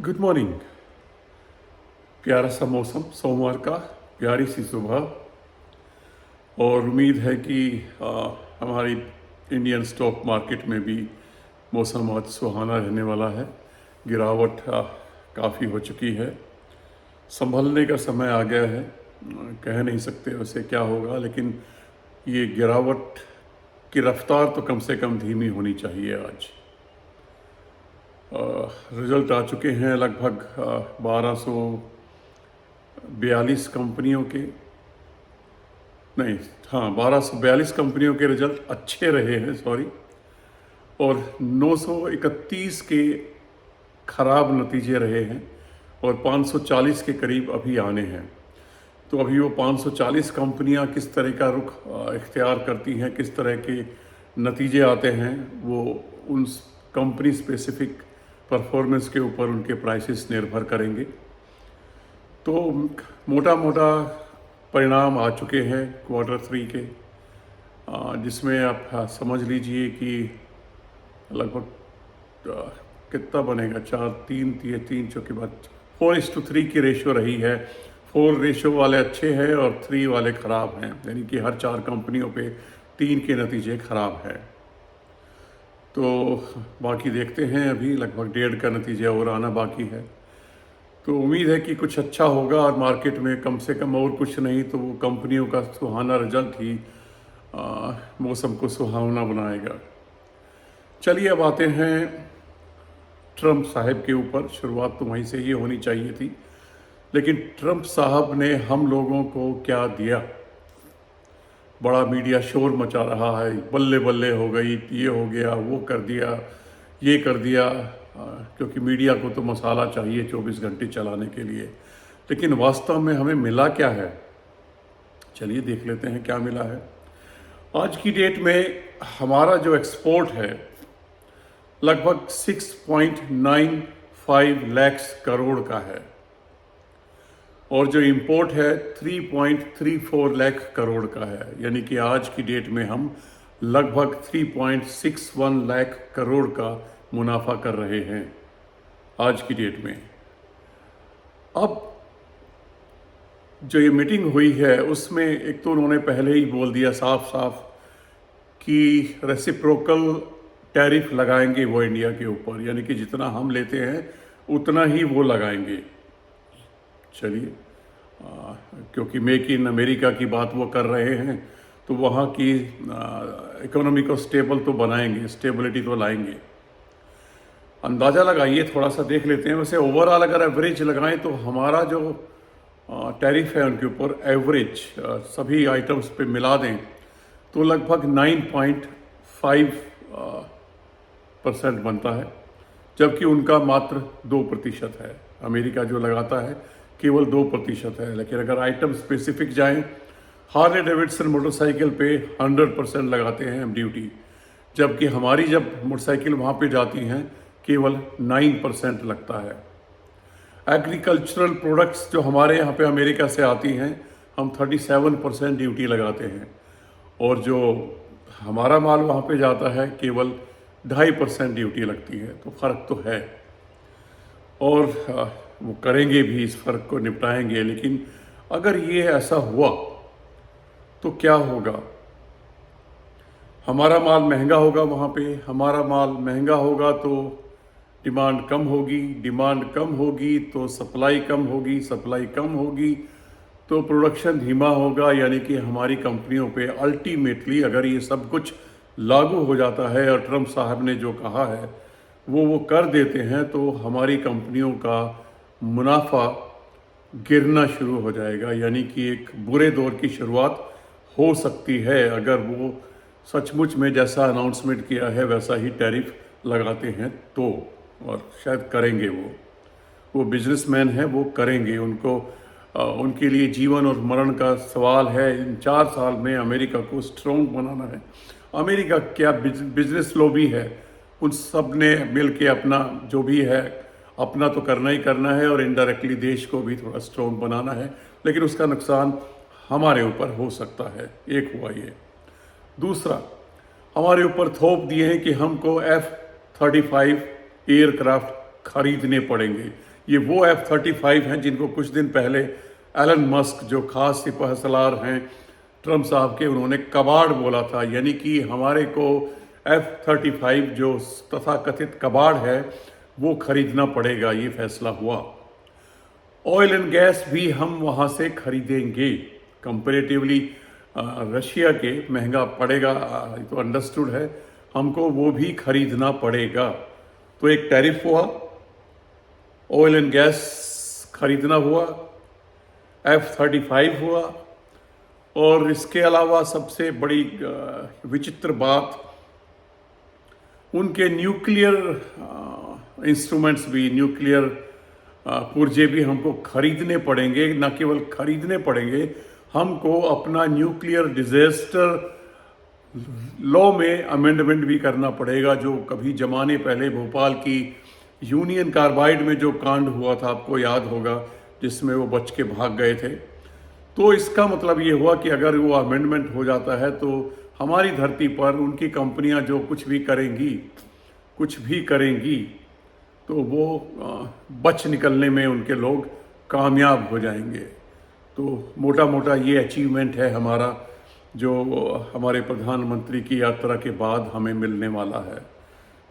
Good morning. प्यारा सा मौसम, सोमवार का प्यारी सी सुबह। और उम्मीद है कि हमारी इंडियन स्टॉक मार्केट में भी मौसम बहुत सुहाना रहने वाला है। गिरावट काफ़ी हो चुकी है, संभलने का समय आ गया है। कह नहीं सकते वैसे क्या होगा, लेकिन ये गिरावट की रफ्तार तो कम से कम धीमी होनी चाहिए। आज रिजल्ट आ चुके हैं लगभग 1242 कंपनियों के, नहीं, हाँ, 1242 कंपनियों के रिजल्ट अच्छे रहे हैं, सॉरी। और 931 के खराब नतीजे रहे हैं और 540 के करीब अभी आने हैं। तो अभी वो 540 कंपनियां किस तरह का रुख इख्तियार करती हैं, किस तरह के नतीजे आते हैं, वो उन कंपनी स्पेसिफिक परफॉर्मेंस के ऊपर उनके प्राइसेस निर्भर करेंगे। तो मोटा मोटा परिणाम आ चुके हैं Q3 के, जिसमें आप समझ लीजिए कि लगभग कितना बनेगा, 4 3 बाद 4:3 की रेशो रही है। 4 रेशो वाले अच्छे हैं और 3 वाले ख़राब हैं, यानी कि हर 4 कंपनियों पे 3 के नतीजे ख़राब हैं। तो बाकी देखते हैं, अभी लगभग 1.5 का नतीजा और आना बाकी है। तो उम्मीद है कि कुछ अच्छा होगा और मार्केट में कम से कम, और कुछ नहीं तो वो कंपनियों का सुहाना रिजल्ट ही मौसम को सुहावना बनाएगा। चलिए अब आते हैं ट्रंप साहब के ऊपर। शुरुआत तो वहीं से ही होनी चाहिए थी, लेकिन ट्रंप साहब ने हम लोगों को क्या दिया। बड़ा मीडिया शोर मचा रहा है, बल्ले बल्ले हो गई, ये हो गया, वो कर दिया, ये कर दिया, क्योंकि मीडिया को तो मसाला चाहिए 24 घंटे चलाने के लिए। लेकिन वास्तव में हमें मिला क्या है, चलिए देख लेते हैं क्या मिला है। आज की डेट में हमारा जो एक्सपोर्ट है लगभग 6.95 लाख करोड़ का है और जो इंपोर्ट है 3.34 लाख करोड़ का है। यानी कि आज की डेट में हम लगभग 3.61 लाख करोड़ का मुनाफा कर रहे हैं आज की डेट में। अब जो ये मीटिंग हुई है उसमें एक तो उन्होंने पहले ही बोल दिया साफ साफ कि रेसिप्रोकल टैरिफ लगाएंगे वो इंडिया के ऊपर, यानी कि जितना हम लेते हैं उतना ही वो लगाएंगे। चलिए, क्योंकि मेक इन अमेरिका की बात वो कर रहे हैं तो वहाँ की इकोनॉमी को स्टेबल तो बनाएंगे, स्टेबिलिटी तो लाएंगे। अंदाज़ा लगाइए, थोड़ा सा देख लेते हैं। वैसे ओवरऑल अगर एवरेज लगाएं तो हमारा जो टैरिफ है उनके ऊपर एवरेज सभी आइटम्स पे मिला दें तो लगभग 9.5% बनता है, जबकि उनका मात्र 2% है। अमेरिका जो लगाता है केवल 2% है। लेकिन अगर आइटम स्पेसिफिक जाएं, हार्ले डेविडसन मोटरसाइकिल पे 100% लगाते हैं हम ड्यूटी, जबकि हमारी जब मोटरसाइकिल वहाँ पे जाती हैं केवल 9% लगता है। एग्रीकल्चरल प्रोडक्ट्स जो हमारे यहाँ पे अमेरिका से आती हैं हम 37% ड्यूटी लगाते हैं और जो हमारा माल वहाँ पे जाता है केवल 2.5% ड्यूटी लगती है। तो फ़र्क तो है और वो करेंगे भी, इस फ़र्क को निपटाएंगे। लेकिन अगर ये ऐसा हुआ तो क्या होगा, हमारा माल महंगा होगा वहाँ पे। हमारा माल महंगा होगा तो डिमांड कम होगी, डिमांड कम होगी तो सप्लाई कम होगी, सप्लाई कम होगी तो प्रोडक्शन धीमा होगा। यानी कि हमारी कंपनियों पे अल्टीमेटली अगर ये सब कुछ लागू हो जाता है और ट्रंप साहब ने जो कहा है वो कर देते हैं तो हमारी कंपनियों का मुनाफा गिरना शुरू हो जाएगा। यानी कि एक बुरे दौर की शुरुआत हो सकती है अगर वो सचमुच में जैसा अनाउंसमेंट किया है वैसा ही टैरिफ लगाते हैं तो, और शायद करेंगे वो बिजनेसमैन हैं, वो करेंगे। उनको उनके लिए जीवन और मरण का सवाल है। इन 4 साल में अमेरिका को स्ट्रॉन्ग बनाना है। अमेरिका क्या बिजनेस लॉबी है, उन सब ने मिल के अपना जो भी है अपना तो करना ही करना है और इनडायरेक्टली देश को भी थोड़ा स्ट्रॉन्ग बनाना है। लेकिन उसका नुकसान हमारे ऊपर हो सकता है। एक हुआ ये। दूसरा, हमारे ऊपर थोप दिए हैं कि हमको F-35 एयरक्राफ्ट खरीदने पड़ेंगे। ये वो F-35 हैं जिनको कुछ दिन पहले एलन मस्क, जो खास सिपहसालार हैं ट्रम्प साहब के, उन्होंने कबाड़ बोला था। यानी कि हमारे को F-35 जो तथाकथित कबाड़ है वो खरीदना पड़ेगा, ये फैसला हुआ। ऑयल एंड गैस भी हम वहाँ से खरीदेंगे, कंपेरेटिवली रशिया के महंगा पड़ेगा, तो अंडरस्टूड है, हमको वो भी खरीदना पड़ेगा। तो एक टैरिफ हुआ, ऑयल एंड गैस खरीदना हुआ, F-35 हुआ, और इसके अलावा सबसे बड़ी विचित्र बात, उनके न्यूक्लियर इंस्ट्रूमेंट्स भी, न्यूक्लियर पुर्जे भी हमको खरीदने पड़ेंगे। न केवल खरीदने पड़ेंगे, हमको अपना न्यूक्लियर डिजास्टर लॉ में अमेंडमेंट भी करना पड़ेगा। जो कभी जमाने पहले भोपाल की यूनियन कार्बाइड में जो कांड हुआ था, आपको याद होगा, जिसमें वो बच के भाग गए थे। तो इसका मतलब ये हुआ कि अगर वो अमेंडमेंट हो जाता है तो हमारी धरती पर उनकी कंपनियां जो कुछ भी करेंगी तो वो बच निकलने में उनके लोग कामयाब हो जाएंगे। तो मोटा मोटा ये अचीवमेंट है हमारा, जो हमारे प्रधानमंत्री की यात्रा के बाद हमें मिलने वाला है।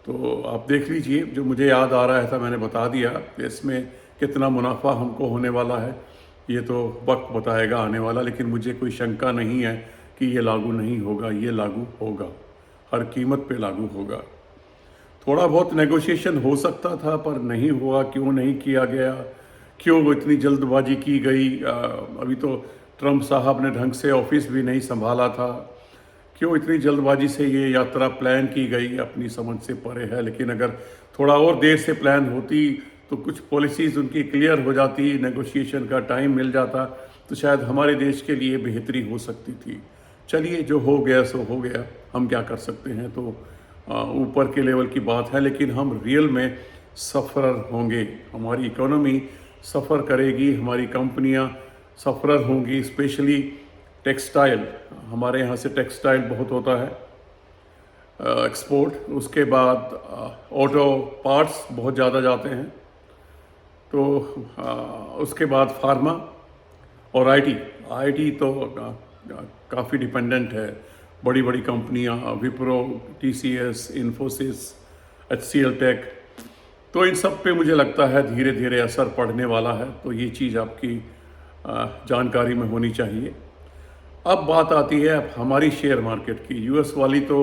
तो आप देख लीजिए, जो मुझे याद आ रहा था मैंने बता दिया। इसमें कितना मुनाफा हमको होने वाला है ये तो वक्त बताएगा आने वाला, लेकिन मुझे कोई शंका नहीं है कि ये लागू नहीं होगा, ये लागू होगा, हर कीमत पे लागू होगा। थोड़ा बहुत नेगोशिएशन हो सकता था पर नहीं हुआ। क्यों नहीं किया गया, क्यों वो इतनी जल्दबाजी की गई? अभी तो ट्रम्प साहब ने ढंग से ऑफिस भी नहीं संभाला था। क्यों इतनी जल्दबाजी से ये यात्रा प्लान की गई, अपनी समझ से परे है। लेकिन अगर थोड़ा और देर से प्लान होती तो कुछ पॉलिसीज़ उनकी क्लियर हो जाती, नेगोशिएशन का टाइम मिल जाता, तो शायद हमारे देश के लिए बेहतरी हो सकती थी। चलिए, जो हो गया सो हो गया, हम क्या कर सकते हैं। तो ऊपर के लेवल की बात है, लेकिन हम रियल में सफ़रर होंगे। हमारी इकोनॉमी सफ़र करेगी, हमारी कंपनियां सफ़रर होंगी, स्पेशली टेक्सटाइल। हमारे यहाँ से टेक्सटाइल बहुत होता है एक्सपोर्ट। उसके बाद ऑटो पार्ट्स बहुत ज़्यादा जाते हैं। तो उसके बाद फार्मा और आईटी तो काफ़ी डिपेंडेंट है। बड़ी बड़ी कंपनियां, Wipro, TCS, Infosys, HCL tech, तो इन सब पे मुझे लगता है धीरे धीरे असर पड़ने वाला है। तो ये चीज़ आपकी जानकारी में होनी चाहिए। अब बात आती है अब हमारी शेयर मार्केट की। यूएस वाली तो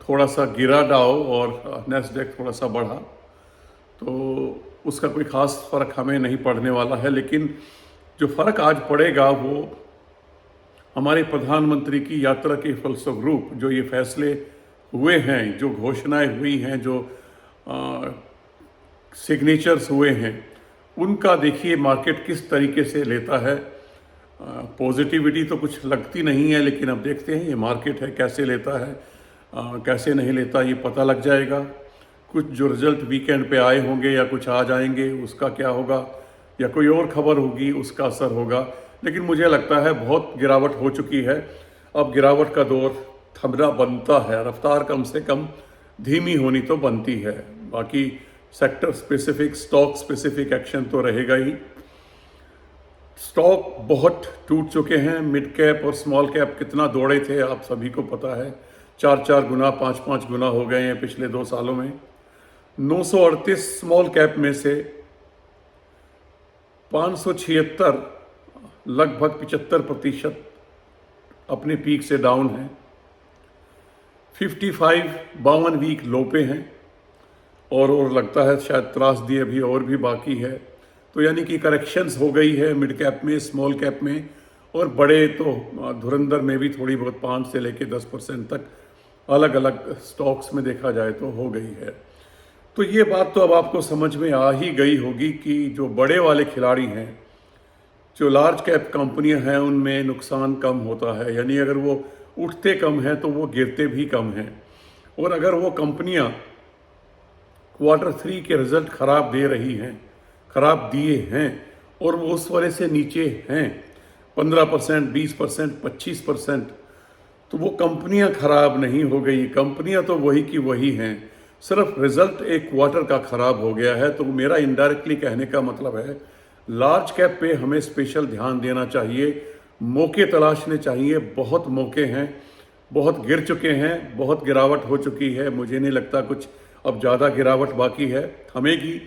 थोड़ा सा गिरा डाउ और नैस्डैक थोड़ा सा बढ़ा, तो उसका कोई ख़ास फ़र्क हमें नहीं पड़ने वाला है। लेकिन जो फ़र्क आज पड़ेगा वो हमारे प्रधानमंत्री की यात्रा के फलस्वरूप जो ये फैसले हुए हैं, जो घोषणाएं हुई हैं, जो सिग्नेचर्स हुए हैं, उनका देखिए मार्केट किस तरीके से लेता है। पॉजिटिविटी तो कुछ लगती नहीं है, लेकिन अब देखते हैं ये मार्केट है कैसे लेता है, कैसे नहीं लेता, ये पता लग जाएगा। कुछ जो रिजल्ट वीकेंड पे आए होंगे या कुछ आ जाएंगे, उसका क्या होगा, या कोई और खबर होगी उसका असर होगा। लेकिन मुझे लगता है बहुत गिरावट हो चुकी है। अब गिरावट का दौर थमना बनता है, रफ्तार कम से कम धीमी होनी तो बनती है। बाकी sector specific, stock specific action तो रहेगा ही। स्टॉक बहुत टूट चुके हैं। मिड कैप और स्मॉल कैप कितना दौड़े थे आप सभी को पता है। 4-4 गुना, 5-5 गुना हो गए हैं पिछले 2 सालों में। 938 स्मॉल कैप में से 576 लगभग 75% अपने पीक से डाउन है। 52 वीक लो पे हैं, और लगता है शायद त्रासदी अभी और भी बाकी है। तो यानी कि करेक्शंस हो गई है मिड कैप में, स्मॉल कैप में, और बड़े तो धुरंधर में भी थोड़ी बहुत 5 से लेके 10% तक अलग अलग स्टॉक्स में देखा जाए तो हो गई है। तो ये बात तो अब आपको समझ में आ ही गई होगी कि जो बड़े वाले खिलाड़ी हैं, जो लार्ज कैप कंपनियां हैं, उनमें नुकसान कम होता है। यानी अगर वो उठते कम हैं तो वो गिरते भी कम हैं। और अगर वो कंपनियां Q3 के रिजल्ट खराब दे रही हैं, खराब दिए हैं, और वो उस वाले से नीचे हैं 15%, 20%, 25%, तो वो कंपनियां खराब नहीं हो गई। कंपनियां तो वही की वही हैं। सिर्फ रिजल्ट एक क्वार्टर का ख़राब हो गया है। तो मेरा इनडायरेक्टली कहने का मतलब है लार्ज कैप पे हमें स्पेशल ध्यान देना चाहिए, मौके तलाशने चाहिए। बहुत मौके हैं, बहुत गिर चुके हैं, बहुत गिरावट हो चुकी है। मुझे नहीं लगता कुछ अब ज़्यादा गिरावट बाकी है। थमेगी,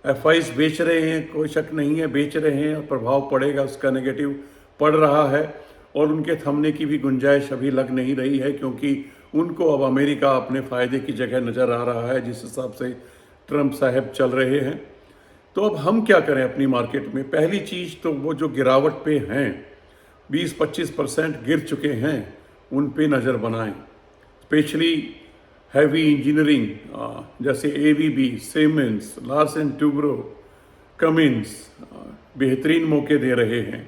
एफआईज बेच रहे हैं, कोई शक नहीं है, बेच रहे हैं, प्रभाव पड़ेगा उसका, नेगेटिव पड़ रहा है। और उनके थमने की भी गुंजाइश अभी लग नहीं रही है, क्योंकि उनको अब अमेरिका अपने फ़ायदे की जगह नज़र आ रहा है जिस हिसाब से ट्रंप साहब चल रहे हैं। तो अब हम क्या करें अपनी मार्केट में? पहली चीज़ तो वो जो गिरावट पे हैं, 20-25% गिर चुके हैं, उन पे नज़र बनाएं। स्पेशली हैवी इंजीनियरिंग जैसे AVB, siemens, Larsen Toubro, Cummins बेहतरीन मौके दे रहे हैं।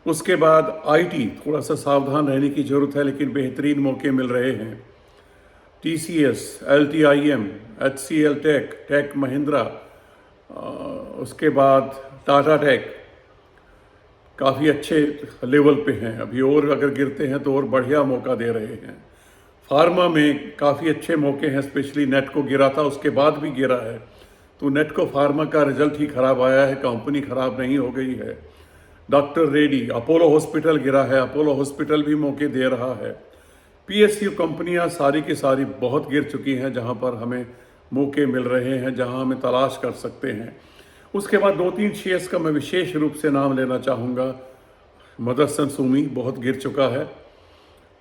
उसके बाद आईटी थोड़ा सा सावधान रहने की ज़रूरत है, लेकिन बेहतरीन मौके मिल रहे हैं। TCS, LTIM, HCL tech, tech Mahindra, उसके बाद टाटा टेक काफ़ी अच्छे लेवल पे हैं अभी, और अगर गिरते हैं तो और बढ़िया मौका दे रहे हैं। फार्मा में काफ़ी अच्छे मौके हैं, स्पेशली नेटको गिरा था, उसके बाद भी गिरा है, तो नेटको फार्मा का रिजल्ट ही ख़राब आया है, कंपनी ख़राब नहीं हो गई है। डॉक्टर रेड्डी, अपोलो हॉस्पिटल गिरा है, अपोलो हॉस्पिटल भी मौके दे रहा है। पीएसयू कंपनियां सारी की सारी बहुत गिर चुकी हैं, जहां पर हमें मौके मिल रहे हैं, जहां हमें तलाश कर सकते हैं। उसके बाद 2-3 शेयर्स का मैं विशेष रूप से नाम लेना चाहूँगा। मदरसन सुमी बहुत गिर चुका है,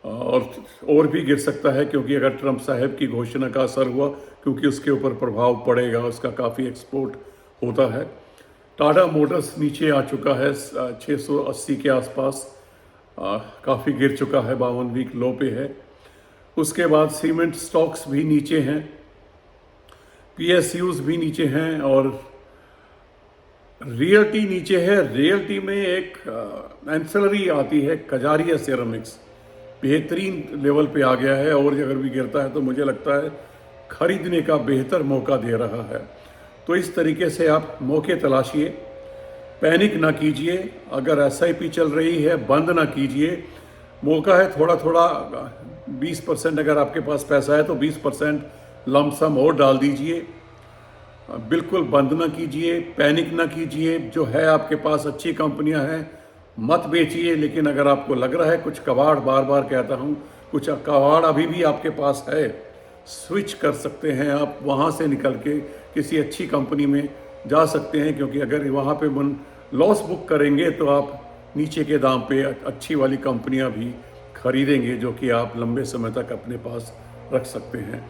और भी गिर सकता है, क्योंकि अगर ट्रंप साहब की घोषणा का असर हुआ, क्योंकि उसके ऊपर प्रभाव पड़ेगा, उसका काफ़ी एक्सपोर्ट होता है। टाटा मोटर्स नीचे आ चुका है 680 के आसपास, काफ़ी गिर चुका है, 52 वीक लो पे है। उसके बाद सीमेंट स्टॉक्स भी नीचे हैं, पीएसयूज भी नीचे हैं, और रियल्टी नीचे है। रियल्टी में एक एंसिलरी आती है कजारिया सिरेमिक्स, बेहतरीन लेवल पे आ गया है, और अगर भी गिरता है तो मुझे लगता है खरीदने का बेहतर मौका दे रहा है। तो इस तरीके से आप मौके तलाशिए, पैनिक ना कीजिए। अगर एसआईपी चल रही है बंद ना कीजिए, मौका है थोड़ा थोड़ा 20%, अगर आपके पास पैसा है तो 20% लमसम और डाल दीजिए। बिल्कुल बंद ना कीजिए, पैनिक ना कीजिए। जो है आपके पास अच्छी कंपनियां हैं, मत बेचिए। लेकिन अगर आपको लग रहा है कुछ कबाड़, बार बार कहता हूं, कुछ कबाड़ अभी भी आपके पास है, स्विच कर सकते हैं आप, वहां से निकल के किसी अच्छी कंपनी में जा सकते हैं। क्योंकि अगर वहां पे लॉस बुक करेंगे तो आप नीचे के दाम पे अच्छी वाली कंपनियां भी खरीदेंगे, जो कि आप लंबे समय तक अपने पास रख सकते हैं।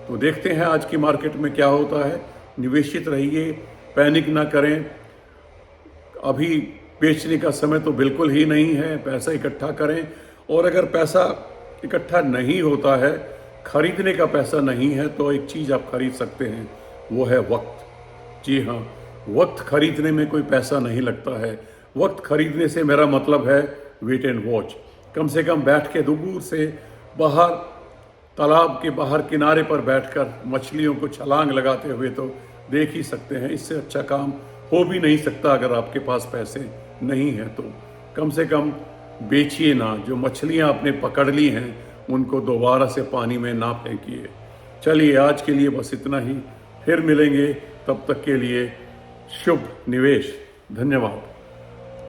तो देखते हैं आज की मार्केट में क्या होता है। निवेशित रहिए, पैनिक ना करें। अभी बेचने का समय तो बिल्कुल ही नहीं है, पैसा इकट्ठा करें। और अगर पैसा इकट्ठा नहीं होता है, खरीदने का पैसा नहीं है, तो एक चीज़ आप खरीद सकते हैं, वो है वक्त। जी हाँ, वक्त खरीदने में कोई पैसा नहीं लगता है। वक्त खरीदने से मेरा मतलब है वेट एंड वॉच। कम से कम बैठ के दूर से बाहर, तालाब के बाहर किनारे पर बैठकर मछलियों को छलांग लगाते हुए तो देख ही सकते हैं। इससे अच्छा काम हो भी नहीं सकता अगर आपके पास पैसे नहीं हैं तो। कम से कम बेचिए ना, जो मछलियां आपने पकड़ ली हैं उनको दोबारा से पानी में ना फेंकिए। चलिए आज के लिए बस इतना ही, फिर मिलेंगे, तब तक के लिए शुभ निवेश। धन्यवाद।